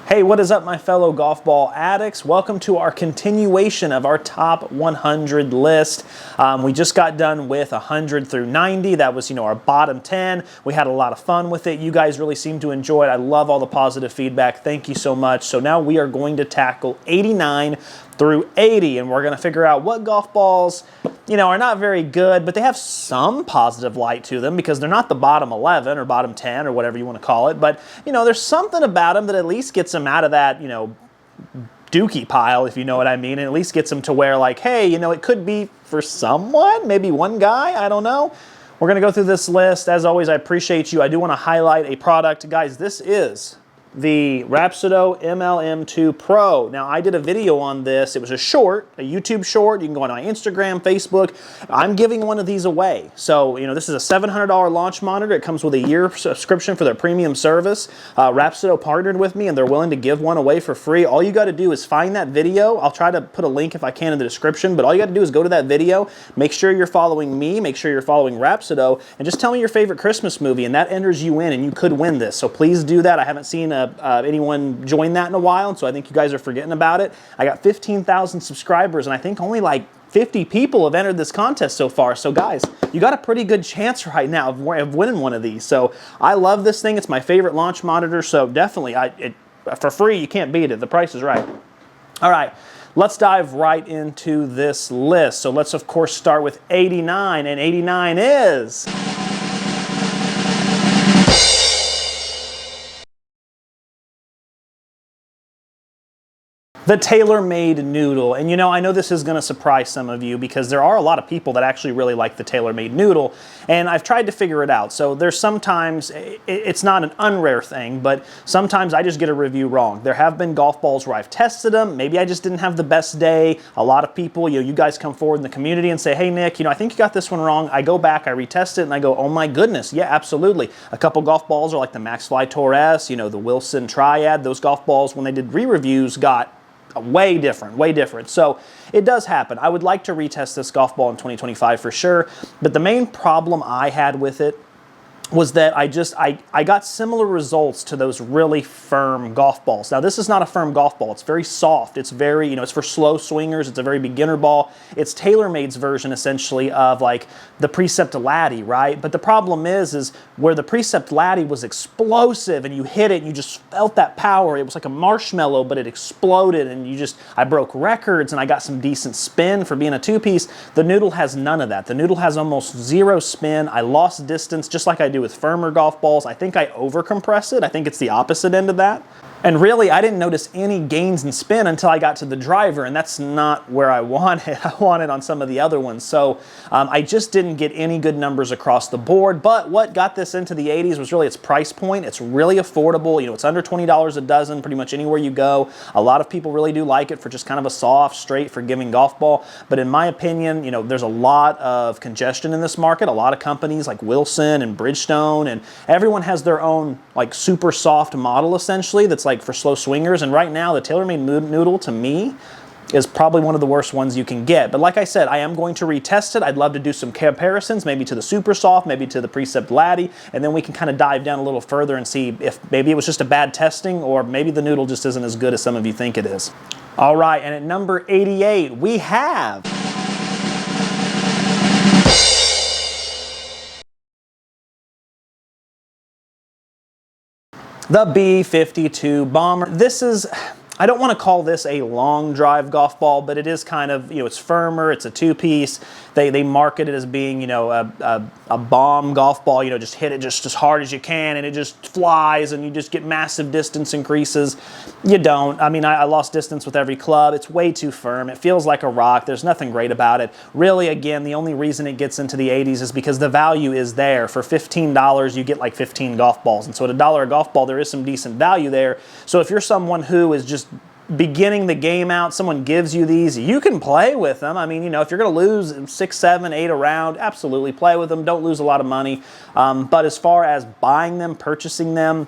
Hey, what is up, my fellow golf ball addicts? Welcome to our continuation of our top 100 list. We just got done with 100 through 90. That was, our bottom 10. We had a lot of fun with it. You guys really seem to enjoy it. I love all the positive feedback. Thank you so much. So now we are going to tackle 89 through 80, and we're going to figure out what golf balls, are not very good, but they have some positive light to them because they're not the bottom 11 or bottom 10 or whatever you want to call it. But, there's something about them that at least gets them out of that, dookie pile, if you know what I mean, and at least gets them to where, like, hey, it could be for someone, maybe one guy, I don't know. We're going to go through this list. As always, I appreciate you. I do want to highlight a product. Guys, this is the Rapsodo MLM2 Pro. Now, I did a video on this. It was a short, a YouTube short. You can go on my Instagram, Facebook. I'm giving one of these away. So, this is a $700 launch monitor. It comes with a year subscription for their premium service. Rapsodo partnered with me, and they're willing to give one away for free. All you got to do is find that video. I'll try to put a link if I can in the description, but all you got to do is go to that video, make sure you're following me, make sure you're following Rapsodo, and just tell me your favorite Christmas movie, and that enters you in, and you could win this. So please do that. I haven't seen anyone join that in a while, and so I think you guys are forgetting about it. I got 15,000 subscribers, and I think only like 50 people have entered this contest so far. So guys, you got a pretty good chance right now of winning one of these. So I love this thing. It's my favorite launch monitor, so definitely, for free, you can't beat it. The price is right. All right. Let's dive right into this list. So let's, of course, start with 89, and 89 is the TaylorMade Noodle. And I know this is going to surprise some of you because there are a lot of people that actually really like the TaylorMade Noodle, and I've tried to figure it out. So there's sometimes, it's not an unrare thing, but sometimes I just get a review wrong. There have been golf balls where I've tested them. Maybe I just didn't have the best day. A lot of people, you guys come forward in the community and say, hey, Nick, I think you got this one wrong. I go back, I retest it, and I go, oh my goodness, yeah, absolutely. A couple golf balls are like the Maxfly Tour S, the Wilson Triad. Those golf balls, when they did re-reviews, got way different, way different. So it does happen. I would like to retest this golf ball in 2025 for sure, but the main problem I had with it was that I got similar results to those really firm golf balls. Now, this is not a firm golf ball. It's very soft. It's very, it's for slow swingers. It's a very beginner ball. It's TaylorMade's version, essentially, of like the Precept Laddie, right? But the problem is where the Precept Laddie was explosive and you hit it and you just felt that power. It was like a marshmallow, but it exploded, and I broke records and I got some decent spin for being a two-piece. The Noodle has none of that. The Noodle has almost zero spin. I lost distance just like I do with firmer golf balls. I think I overcompress it. I think it's the opposite end of that. And really, I didn't notice any gains in spin until I got to the driver, and that's not where I want it. I want it on some of the other ones. So I just didn't get any good numbers across the board. But what got this into the 80s was really its price point. It's really affordable. It's under $20 a dozen pretty much anywhere you go. A lot of people really do like it for just kind of a soft, straight, forgiving golf ball. But in my opinion, there's a lot of congestion in this market. A lot of companies like Wilson and Bridgestone, and everyone has their own like super soft model essentially that's like for slow swingers. And right now, the TaylorMade Noodle, to me, is probably one of the worst ones you can get. But like I said, I am going to retest it. I'd love to do some comparisons, maybe to the Super Soft, maybe to the Precept Laddie, and then we can kind of dive down a little further and see if maybe it was just a bad testing, or maybe the Noodle just isn't as good as some of you think it is. All right, and at number 88, we have the B52 Bomber. This is, I don't want to call this a long drive golf ball, but it is kind of, it's firmer, it's a two-piece. They market it as being, a bomb golf ball, just hit it just as hard as you can and it just flies and you just get massive distance increases. You don't. I mean, I lost distance with every club. It's way too firm. It feels like a rock. There's nothing great about it. Really, again, the only reason it gets into the 80s is because the value is there. For $15, you get like 15 golf balls. And so at $1 a golf ball, there is some decent value there. So if you're someone who is just beginning the game out, someone gives you these, you can play with them. I mean, if you're going to lose 6, 7, 8 a round, absolutely play with them. Don't lose a lot of money. But as far as buying them, purchasing them,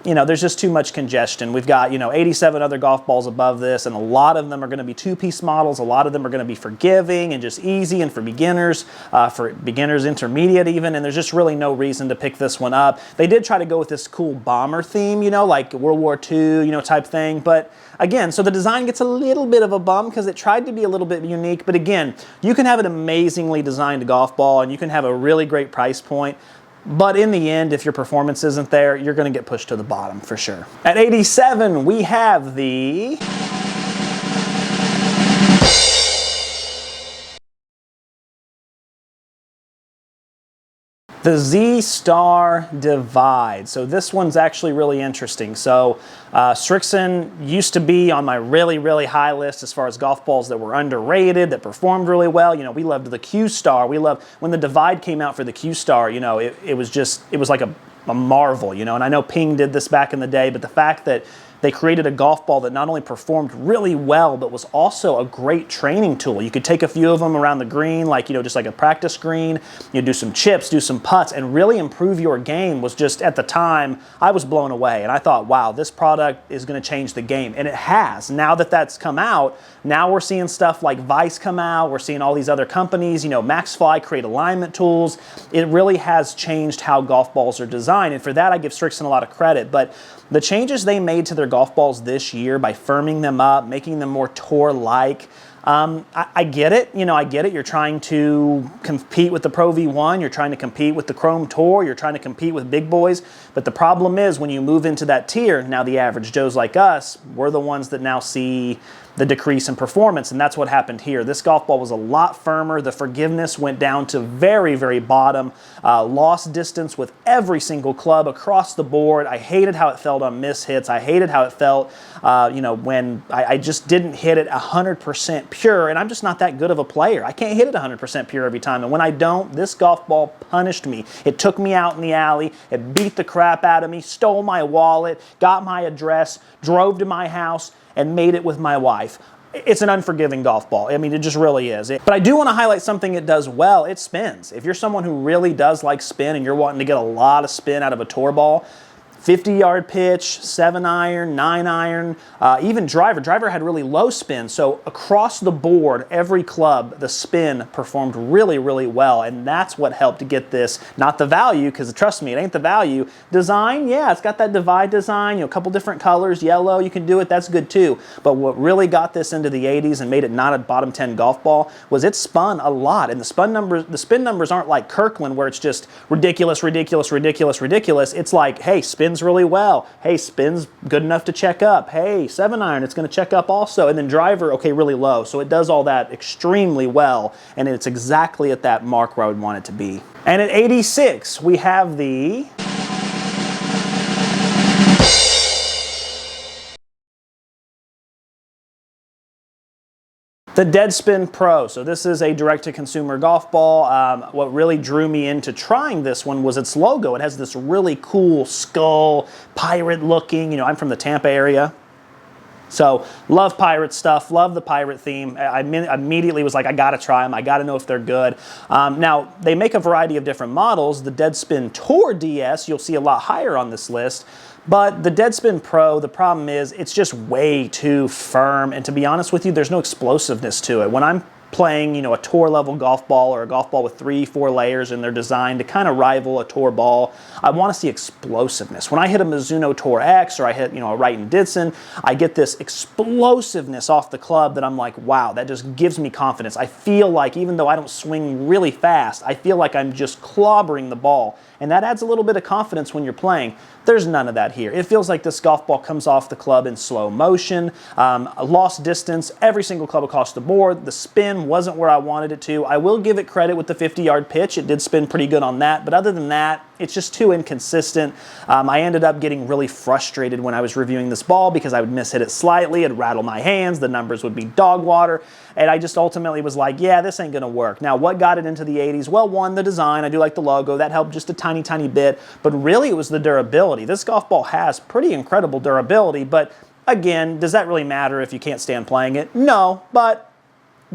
you know, there's just too much congestion. We've got, 87 other golf balls above this, and a lot of them are going to be two-piece models. A lot of them are going to be forgiving and just easy, and for beginners, intermediate even, and there's just really no reason to pick this one up. They did try to go with this cool bomber theme, like World War II, type thing, but again, so the design gets a little bit of a bum because it tried to be a little bit unique, but again, you can have an amazingly designed golf ball, and you can have a really great price point. But in the end, if your performance isn't there, you're going to get pushed to the bottom for sure. At 87, we have the Z-Star Divide. So this one's actually really interesting. So Strixon used to be on my really, really high list as far as golf balls that were underrated, that performed really well. We loved the Q-Star. We loved when the Divide came out for the Q-Star, it was like a marvel, and I know Ping did this back in the day, but the fact that they created a golf ball that not only performed really well, but was also a great training tool. You could take a few of them around the green, just like a practice green. You do some chips, do some putts, and really improve your game was just, at the time, I was blown away. And I thought, wow, this product is going to change the game. And it has. Now that that's come out, now we're seeing stuff like Vice come out. We're seeing all these other companies, MaxFly create alignment tools. It really has changed how golf balls are designed. And for that, I give Strixon a lot of credit. But the changes they made to their golf balls this year by firming them up, making them more tour-like, I get it. I get it. You're trying to compete with the Pro V1. You're trying to compete with the Chrome Tour. You're trying to compete with big boys. But the problem is when you move into that tier, now the average Joes like us, we're the ones that now see the decrease in performance, and that's what happened here. This golf ball was a lot firmer. The forgiveness went down to very, very bottom. Lost distance with every single club across the board. I hated how it felt on miss hits. I hated how it felt, when I just didn't hit it 100% pure, and I'm just not that good of a player. I can't hit it 100% pure every time, and when I don't, this golf ball punished me. It took me out in the alley. It beat the crap out of me, stole my wallet, got my address, drove to my house, and made it with my wife. It's an unforgiving golf ball. I mean, it just really is. But I do want to highlight something it does well. It spins. If you're someone who really does like spin and you're wanting to get a lot of spin out of a tour ball, 50-yard pitch, 7-iron, 9-iron, even driver. Driver had really low spin, so across the board, every club, the spin performed really, really well, and that's what helped to get this, not the value, because trust me, it ain't the value. Design, yeah, it's got that Divide design, a couple different colors, yellow, you can do it, that's good too, but what really got this into the 80s and made it not a bottom 10 golf ball was it spun a lot, and the spin numbers aren't like Kirkland, where it's just ridiculous, ridiculous, ridiculous, ridiculous. It's like, hey, spins really well. Hey, spins good enough to check up. Hey, 7-iron, it's going to check up also. And then driver, okay, really low. So it does all that extremely well, and it's exactly at that mark where I would want it to be. And at 86, we have the Deadspin Pro. So this is a direct-to-consumer golf ball. What really drew me into trying this one was its logo. It has this really cool skull, pirate-looking. I'm from the Tampa area, so love pirate stuff, love the pirate theme. I immediately was like, I gotta try them. I gotta know if they're good. Now, they make a variety of different models. The Deadspin Tour DS, you'll see a lot higher on this list. But the Deadspin Pro, the problem is it's just way too firm, and to be honest with you, there's no explosiveness to it. When I'm playing, a tour level golf ball or a golf ball with 3-4 layers and they're designed to kind of rival a tour ball, I want to see explosiveness. When I hit a Mizuno Tour X or I hit, a Wright and Didson, I get this explosiveness off the club that I'm like, wow, that just gives me confidence. I feel like even though I don't swing really fast, I feel like I'm just clobbering the ball. And that adds a little bit of confidence when you're playing. There's none of that here. It feels like this golf ball comes off the club in slow motion. Lost distance, every single club across the board. The spin wasn't where I wanted it to. I will give it credit with the 50-yard pitch. It did spin pretty good on that. But other than that, it's just too inconsistent. I ended up getting really frustrated when I was reviewing this ball because I would miss-hit it slightly. It'd rattle my hands. The numbers would be dog water. And I just ultimately was like, yeah, this ain't going to work. Now, what got it into the 80s? Well, one, the design. I do like the logo. That helped just a tiny, tiny bit. But really, it was the durability. This golf ball has pretty incredible durability. But again, does that really matter if you can't stand playing it? No, but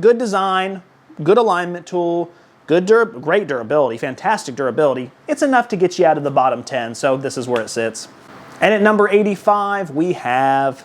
good design, good alignment tool, great durability, fantastic durability. It's enough to get you out of the bottom 10, so this is where it sits. And at number 85, we have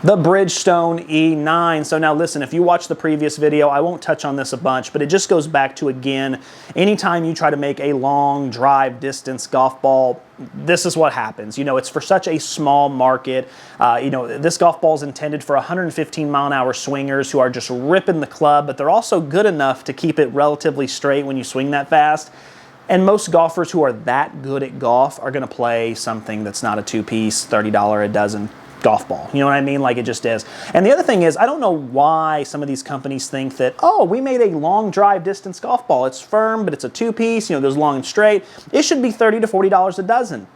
the Bridgestone E9. So now listen, if you watched the previous video, I won't touch on this a bunch, but it just goes back to, again, anytime you try to make a long drive distance golf ball, this is what happens. You know, it's for such a small market. You know, this golf ball is intended for 115-mile-an-hour swingers who are just ripping the club, but they're also good enough to keep it relatively straight when you swing that fast. And most golfers who are that good at golf are going to play something that's not a two-piece, $30 a dozen golf ball. You know what I mean? Like, it just is. And the other thing is, I don't know why some of these companies think that, oh, we made a long drive distance golf ball. It's firm, but it's a two-piece, you know, goes long and straight. It should be $30 to $40 a dozen.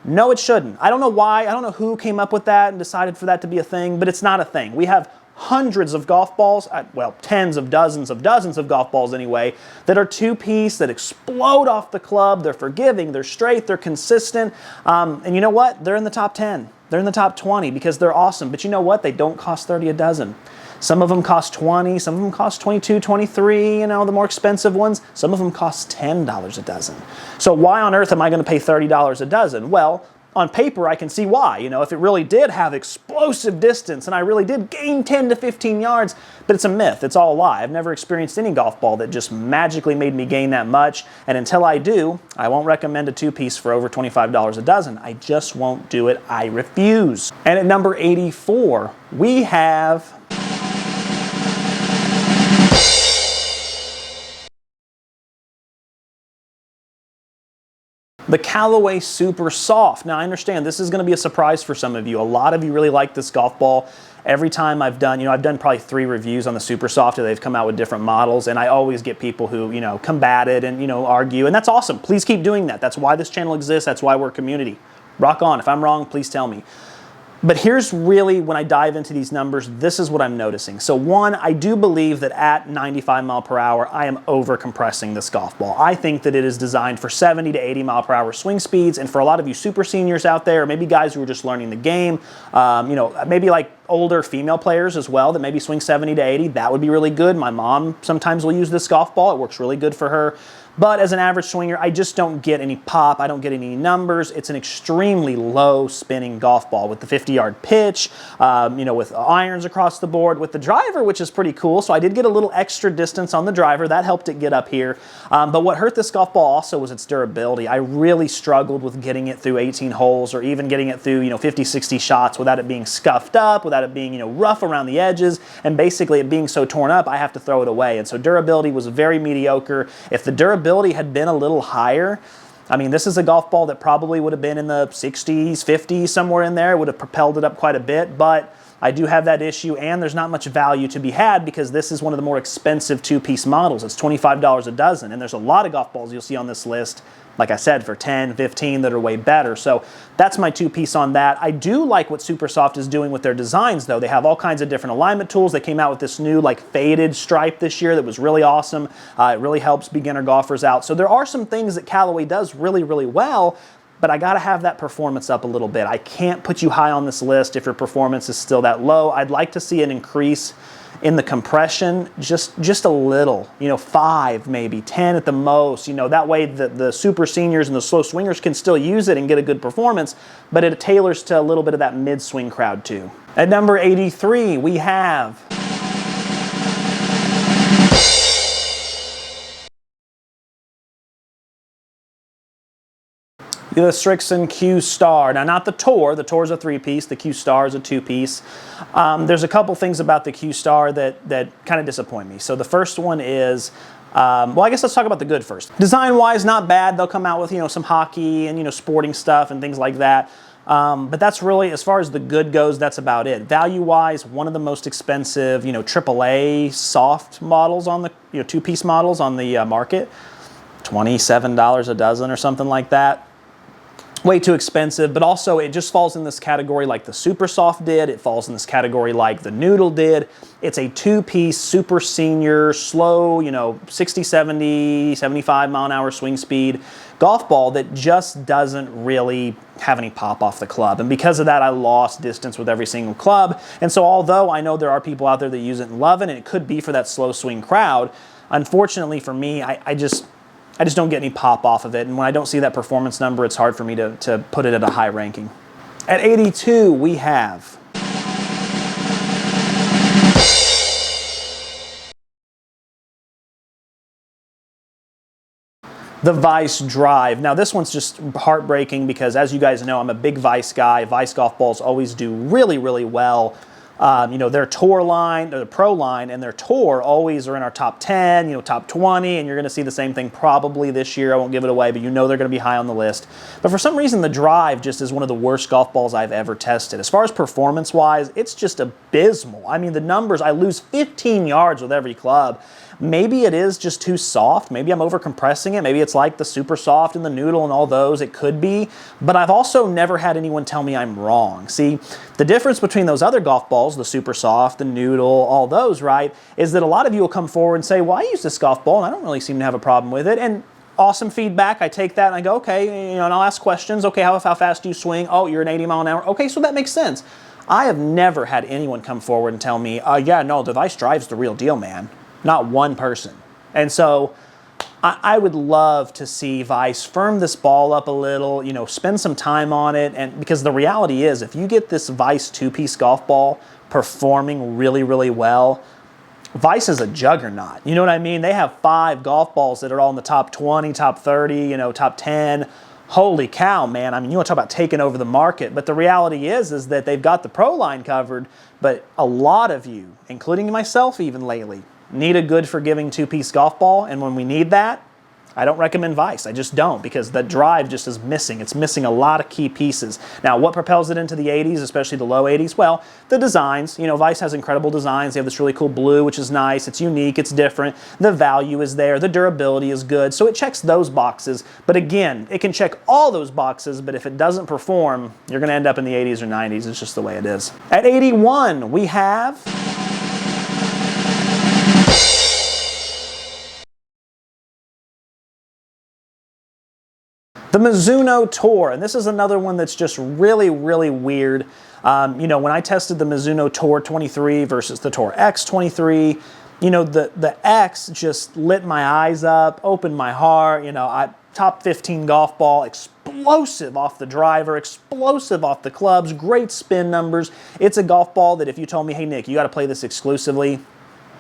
No, it shouldn't. I don't know why. I don't know who came up with that and decided for that to be a thing, but it's not a thing. We have hundreds of golf balls, well, tens of dozens of golf balls anyway, that are two-piece, that explode off the club. They're forgiving, they're straight, they're consistent. And you know what? They're in the top 10. They're in the top 20 because they're awesome. But you know what? They don't cost 30 a dozen. Some of them cost 20, some of them cost 22, 23, you know, the more expensive ones. Some of them cost $10 a dozen. So why on earth am I going to pay $30 a dozen? Well, on paper, I can see why. You know, if it really did have explosive distance and I really did gain 10 to 15 yards, but it's a myth. It's all a lie. I've never experienced any golf ball that just magically made me gain that much. And until I do, I won't recommend a two-piece for over $25 a dozen. I just won't do it. I refuse. And at number 84, we have the Callaway Super Soft. Now, I understand this is going to be a surprise for some of you. A lot of you really like this golf ball. Every time I've done, I've done probably 3 reviews on the Super Soft. They've come out with different models, and I always get people who, combat it and, argue, and that's awesome. Please keep doing that. That's why this channel exists. That's why we're a community. Rock on. If I'm wrong, please tell me. But here's really, when I dive into these numbers, this is what I'm noticing. So one, I do believe that at 95 mile per hour, I am over compressing this golf ball. I think that it is designed for 70 to 80 mile per hour swing speeds. And for a lot of you super seniors out there, or maybe guys who are just learning the game, maybe like older female players as well that maybe swing 70 to 80, that would be really good. My mom sometimes will use this golf ball. It works really good for her. But as an average swinger, I just don't get any pop. I don't get any numbers. It's an extremely low spinning golf ball with the 50-yard pitch, with irons across the board, with the driver, which is pretty cool. So I did get a little extra distance on the driver. That helped it get up here. But what hurt this golf ball also was its durability. I really struggled with getting it through 18 holes or even getting it through, 50, 60 shots without it being scuffed up, without it being, rough around the edges, and basically it being so torn up, I have to throw it away. And so durability was very mediocre. If the durability had been a little higher, I mean, this is a golf ball that probably would have been in the 60s, 50s, somewhere in there. It would have propelled it up quite a bit, but I do have that issue, and there's not much value to be had because this is one of the more expensive two-piece models. It's $25 a dozen, and there's a lot of golf balls you'll see on this list, like I said, for 10, 15 that are way better. So that's my two-piece on that. I do like what Supersoft is doing with their designs, though. They have all kinds of different alignment tools. They came out with this new faded stripe this year that was really awesome. It really helps beginner golfers out. So there are some things that Callaway does really, really well, but I gotta have that performance up a little bit. I can't put you high on this list if your performance is still that low. I'd like to see an increase in the compression, just a little, 5, maybe 10 at the most. That way the super seniors and the slow swingers can still use it and get a good performance, but it tailors to a little bit of that mid-swing crowd too. At number 83, we have the Strixon Q Star. Now, not the Tour. The Tour is a 3-piece. The Q Star is a 2-piece. There's a couple things about the Q Star that kind of disappoint me. So the first one is, well, I guess let's talk about the good first. Design-wise, not bad. They'll come out with, some hockey and, sporting stuff and things like that. But that's really, as far as the good goes, that's about it. Value-wise, one of the most expensive, AAA soft models on the, 2-piece models on the market. $27 a dozen or something like that. Way too expensive, but also it just falls in this category like the Super Soft did. It falls in this category like the Noodle did. It's a 2-piece, super senior, slow, 60, 70, 75 mile an hour swing speed golf ball that just doesn't really have any pop off the club. And because of that, I lost distance with every single club. And so although I know there are people out there that use it and love it, and it could be for that slow swing crowd, unfortunately for me, I just don't get any pop off of it. And when I don't see that performance number, it's hard for me to put it at a high ranking. At 82, we have the Vice Drive. Now this one's just heartbreaking because, as you guys know, I'm a big Vice guy. Vice golf balls always do really, really well. You know, their tour line, or the pro line, and their tour always are in our top 10, you know, top 20, and you're going to see the same thing probably this year. I won't give it away, but you know they're going to be high on the list. But for some reason, the Drive just is one of the worst golf balls I've ever tested. As far as performance-wise, it's just abysmal. I mean, the numbers, I lose 15 yards with every club. Maybe it is just too soft. Maybe I'm over-compressing it. Maybe it's like the Super Soft and the Noodle and all those. It could be. But I've also never had anyone tell me I'm wrong. See, the difference between those other golf balls, the Super Soft, the Noodle, all those, right, is that a lot of you will come forward and say, well, I use this golf ball and I don't really seem to have a problem with it. And awesome feedback. I take that and I go, okay, you know, and I'll ask questions. Okay, how fast do you swing? Oh, you're an 80 mile an hour. Okay, so that makes sense. I have never had anyone come forward and tell me, yeah, no, the Vice Drive's the real deal, man. Not one person. And so I would love to see Vice firm this ball up a little, you know, spend some time on it. And because the reality is, if you get this Vice two-piece golf ball performing really, really well, Vice is a juggernaut. You know what I mean? They have 5 golf balls that are all in the top 20, top 30, you know, top 10. Holy cow, man. I mean, you want to talk about taking over the market. But the reality is that they've got the pro line covered. But a lot of you, including myself even lately, need a good forgiving two-piece golf ball, and when we need that, I don't recommend Vice. I just don't, because the Drive just is missing. It's missing a lot of key pieces. Now, what propels it into the 80s, especially the low 80s? Well, the designs. You know, Vice has incredible designs. They have this really cool blue, which is nice. It's unique. It's different. The value is there. The durability is good. So it checks those boxes. But again, it can check all those boxes, but if it doesn't perform, you're going to end up in the 80s or 90s. It's just the way it is. At 81, we have the Mizuno Tour, and this is another one that's just really, really weird. You know, when I tested the Mizuno Tour 23 versus the Tour X 23, you know, the X just lit my eyes up, opened my heart. You know, top 15 golf ball, explosive off the driver, explosive off the clubs, great spin numbers. It's a golf ball that if you told me, hey, Nick, you got to play this exclusively,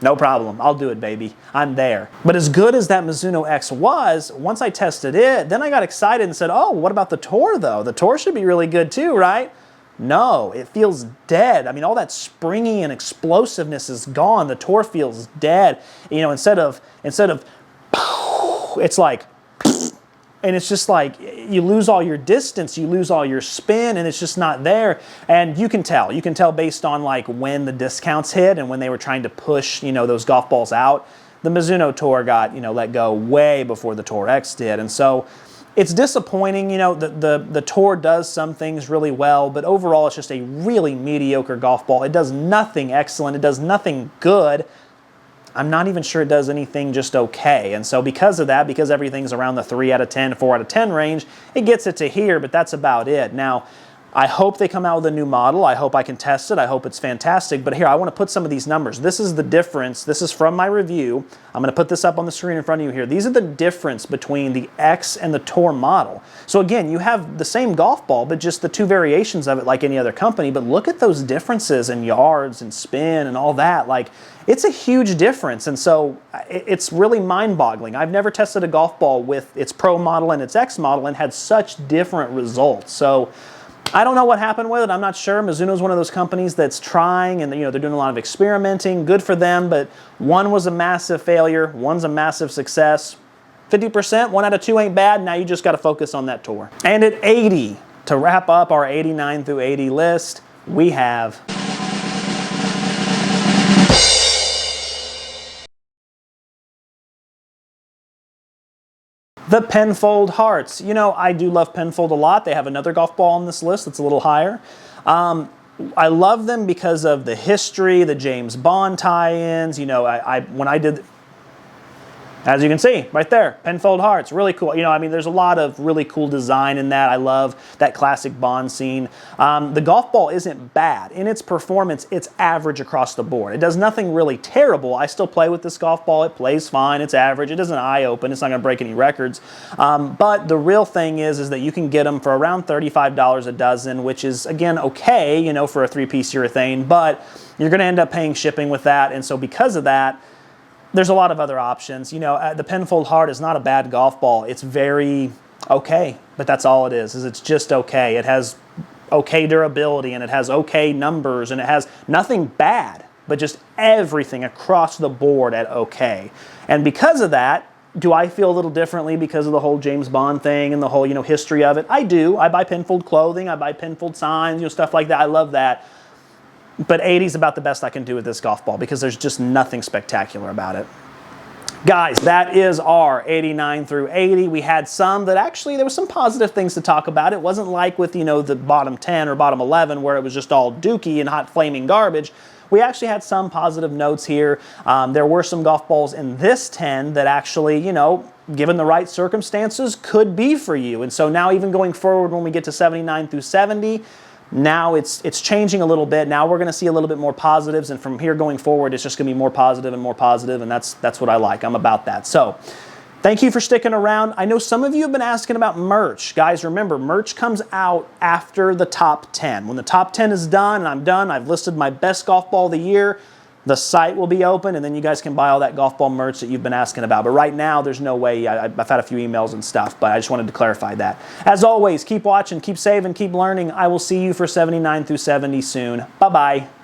no problem. I'll do it, baby. I'm there. But as good as that Mizuno X was, once I tested it, then I got excited and said, oh, what about the Tour, though? The Tour should be really good, too, right? No, it feels dead. I mean, all that springy and explosiveness is gone. The Tour feels dead. You know, instead of, it's like, and it's just like you lose all your distance, you lose all your spin, and it's just not there. And you can tell based on like when the discounts hit and when they were trying to push, you know, those golf balls out. The Mizuno Tour got, you know, let go way before the Tour X did. And so it's disappointing. You know, the Tour does some things really well, but overall it's just a really mediocre golf ball. It does nothing excellent. It does nothing good. I'm not even sure it does anything just okay. And so because of that, because everything's around the 3 out of 10, 4 out of 10 range, it gets it to here, but that's about it. Now, I hope they come out with a new model. I hope I can test it. I hope it's fantastic. But here, I want to put some of these numbers. This is the difference. This is from my review. I'm going to put this up on the screen in front of you here. These are the difference between the X and the Tour model. So again, you have the same golf ball, but just the 2 variations of it like any other company. But look at those differences in yards and spin and all that. Like, it's a huge difference. And so it's really mind-boggling. I've never tested a golf ball with its Pro model and its X model and had such different results. So I don't know what happened with it. I'm not sure. Mizuno's one of those companies that's trying, and you know, they're doing a lot of experimenting. Good for them, but one was a massive failure. One's a massive success. 50%, 1 out of 2 ain't bad. Now you just got to focus on that Tour. And at 80, to wrap up our 89 through 80 list, we have the Penfold Hearts. You know, I do love Penfold a lot. They have another golf ball on this list that's a little higher. I love them because of the history, the James Bond tie-ins. You know, when I did As you can see, right there, penfold hearts, really cool. You know, I mean, there's a lot of really cool design in that. I love that classic Bond scene. The golf ball isn't bad. In its performance, it's average across the board. It does nothing really terrible. I still play with this golf ball. It plays fine. It's average. It doesn't eye open. It's not going to break any records. But the real thing is that you can get them for around $35 a dozen, which is, again, okay, you know, for a 3-piece urethane, but you're going to end up paying shipping with that. And so because of that, there's a lot of other options. You know, the penfold heart is not a bad golf ball. It's very okay, but that's all it is it's just okay. It has okay durability, and it has okay numbers, and it has nothing bad, but just everything across the board at okay. And because of that, do I feel a little differently because of the whole James Bond thing and the whole, you know, history of it? I do. I buy penfold clothing. I buy penfold signs, you know, stuff like that. I love that. But 80 is about the best I can do with this golf ball because there's just nothing spectacular about it. Guys, that is our 89 through 80. We had some that actually, there was some positive things to talk about. It wasn't like with, you know, the bottom 10 or bottom 11 where it was just all dookie and hot flaming garbage. We actually had some positive notes here. There were some golf balls in this 10 that actually, you know, given the right circumstances, could be for you. And so now even going forward when we get to 79 through 70, now it's changing a little bit. Now we're going to see a little bit more positives, and from here going forward, it's just going to be more positive, and that's what I like. I'm about that. So thank you for sticking around. I know some of you have been asking about merch. Guys, remember, merch comes out after the top 10. When the top 10 is done and I'm done, I've listed my best golf ball of the year, the site will be open, and then you guys can buy all that golf ball merch that you've been asking about. But right now, there's no way. I've had a few emails and stuff, but I just wanted to clarify that. As always, keep watching, keep saving, keep learning. I will see you for 79 through 70 soon. Bye-bye.